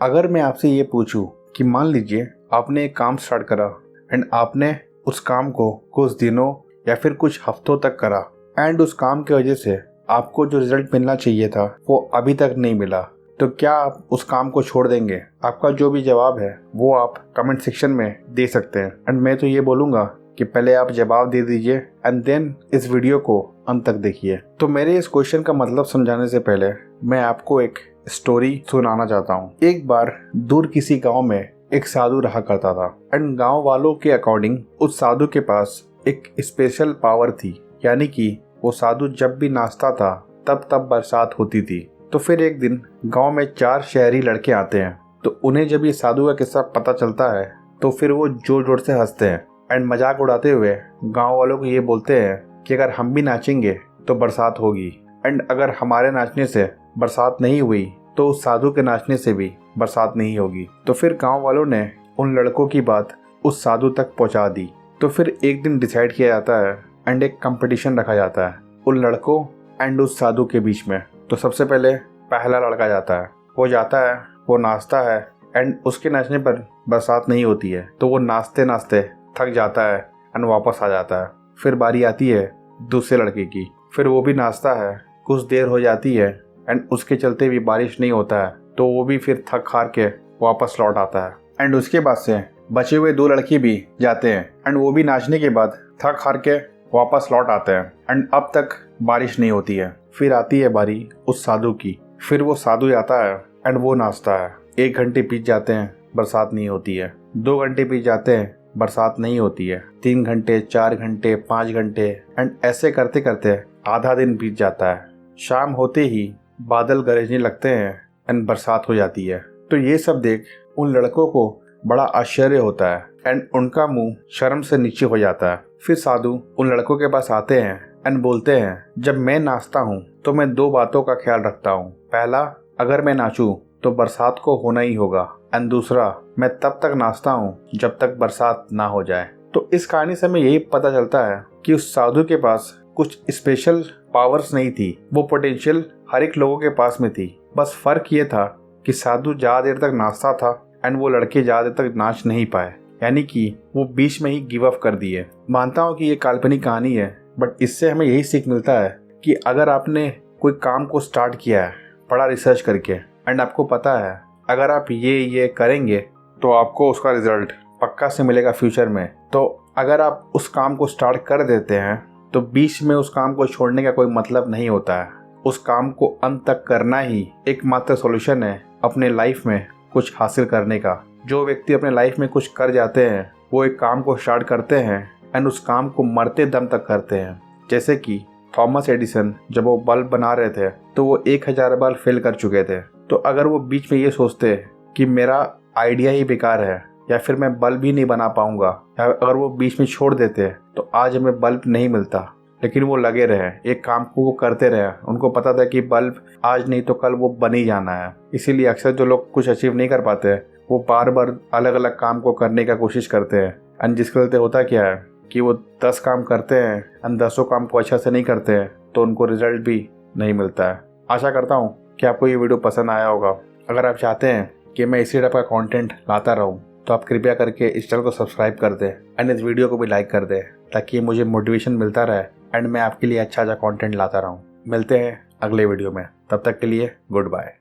अगर मैं आपसे ये पूछूं कि मान लीजिए आपने एक काम स्टार्ट करा एंड आपने उस काम को कुछ दिनों या फिर कुछ हफ्तों तक करा एंड उस काम की वजह से आपको जो रिजल्ट मिलना चाहिए था वो अभी तक नहीं मिला, तो क्या आप उस काम को छोड़ देंगे? आपका जो भी जवाब है वो आप कमेंट सेक्शन में दे सकते हैं एंड मैं तो ये बोलूँगा कि पहले आप जवाब दे दीजिए एंड देन इस वीडियो को अंत तक देखिए। तो मेरे इस क्वेश्चन का मतलब समझाने से पहले मैं आपको एक स्टोरी सुनाना चाहता हूँ। एक बार दूर किसी गांव में एक साधु रहा करता था एंड गांव वालों के अकॉर्डिंग उस साधु के पास एक स्पेशल पावर थी, यानी कि वो साधु जब भी नाचता था तब बरसात होती थी। तो फिर एक दिन गांव में 4 शहरी लड़के आते हैं, तो उन्हें जब ये साधु का किस्सा पता चलता है तो फिर वो जोर जोर से हंसते हैं एंड मजाक उड़ाते हुए गांव वालों को ये बोलते हैं कि अगर हम भी नाचेंगे तो बरसात होगी एंड अगर हमारे नाचने से बरसात नहीं हुई तो उस साधु के नाचने से भी बरसात नहीं होगी। तो फिर गांव वालों ने उन लड़कों की बात उस साधु तक पहुंचा दी। तो फिर एक दिन डिसाइड किया जाता है एंड एक कंपटीशन रखा जाता है उन लड़कों एंड उस साधु के बीच में। तो सबसे पहले पहला लड़का जाता है, वो जाता है, वो नाचता है एंड उसके नाचने पर बरसात नहीं होती है, तो वो नाचते नाचते थक जाता है एंड वापस आ जाता है। फिर बारी आती है दूसरे लड़के की, फिर वो भी नाचता है, कुछ देर हो जाती है एंड उसके चलते भी बारिश नहीं होता है, तो वो भी फिर थक हार के वापस लौट आता है एंड उसके बाद से बचे हुए 2 लड़के भी जाते हैं एंड वो भी नाचने के बाद थक हार के वापस लौट आते हैं एंड अब तक बारिश नहीं होती है। फिर आती है बारी उस साधु की, फिर वो साधु आता है एंड वो नाचता है। 1 घंटे बीत जाते हैं, बरसात नहीं होती है। 2 घंटे बीत जाते हैं, बरसात नहीं होती है। 3 घंटे, 4 घंटे, 5 घंटे एंड ऐसे करते करते आधा दिन बीत जाता है। शाम होते ही बादल गरजने लगते हैं एंड बरसात हो जाती है। तो ये सब देख उन लड़कों को बड़ा आश्चर्य होता है एंड उनका मुंह शर्म से नीचे हो जाता है। फिर साधु उन लड़कों के पास आते हैं एंड बोलते हैं, जब मैं नाचता हूँ तो मैं 2 बातों का ख्याल रखता हूँ। पहला, अगर मैं नाचूं तो बरसात को होना ही होगा एंड दूसरा, मैं तब तक नाचता हूँ जब तक बरसात ना हो जाए। तो इस कहानी से हमें यही पता चलता है कि उस साधु के पास कुछ स्पेशल पावर्स नहीं थी, वो पोटेंशियल हर एक लोगों के पास में थी। बस फर्क ये था कि साधु ज्यादा देर तक नाचता था एंड वो लड़के ज्यादा देर तक नाच नहीं पाए, यानी कि वो बीच में ही गिव अप कर दिए। मानता हूँ कि ये काल्पनिक कहानी है, बट इससे हमें यही सीख मिलता है कि अगर आपने कोई काम को स्टार्ट किया है बड़ा रिसर्च करके एंड आपको पता है अगर आप ये करेंगे तो आपको उसका रिजल्ट पक्का से मिलेगा फ्यूचर में, तो अगर आप उस काम को स्टार्ट कर देते हैं तो बीच में उस काम को छोड़ने का कोई मतलब नहीं होता है। उस काम को अंत तक करना ही एकमात्र सॉल्यूशन है अपने लाइफ में कुछ हासिल करने का। जो व्यक्ति अपने लाइफ में कुछ कर जाते हैं वो एक काम को स्टार्ट करते हैं एंड उस काम को मरते दम तक करते हैं। जैसे कि थॉमस एडिसन जब वो बल्ब बना रहे थे तो वो 1000 बार फेल कर चुके थे। तो अगर वो बीच में ये सोचते कि मेरा आइडिया ही बेकार है या फिर मैं बल्ब ही नहीं बना पाऊंगा, या अगर वो बीच में छोड़ देते तो आज हमें बल्ब नहीं मिलता। लेकिन वो लगे रहे, एक काम को वो करते रहे। उनको पता था कि बल्ब आज नहीं तो कल वो बन ही जाना है। इसीलिए अक्सर जो लोग कुछ अचीव नहीं कर पाते वो बार बार अलग अलग काम को करने का कोशिश करते हैं एंड जिसके चलते होता क्या है कि वो 10 काम करते हैं एंड 10 काम को अच्छा से नहीं करते हैं, तो उनको रिजल्ट भी नहीं मिलता है। आशा करता हूँ कि आपको ये वीडियो पसंद आया होगा। अगर आप चाहते हैं कि मैं इसी टाइप का कंटेंट लाता रहूँ तो आप कृपया करके इस चैनल को सब्सक्राइब कर दें एंड इस वीडियो को भी लाइक कर दें, ताकि मुझे मोटिवेशन मिलता रहे एंड मैं आपके लिए अच्छा कंटेंट लाता रहूँ। मिलते हैं अगले वीडियो में, तब तक के लिए गुड बाय।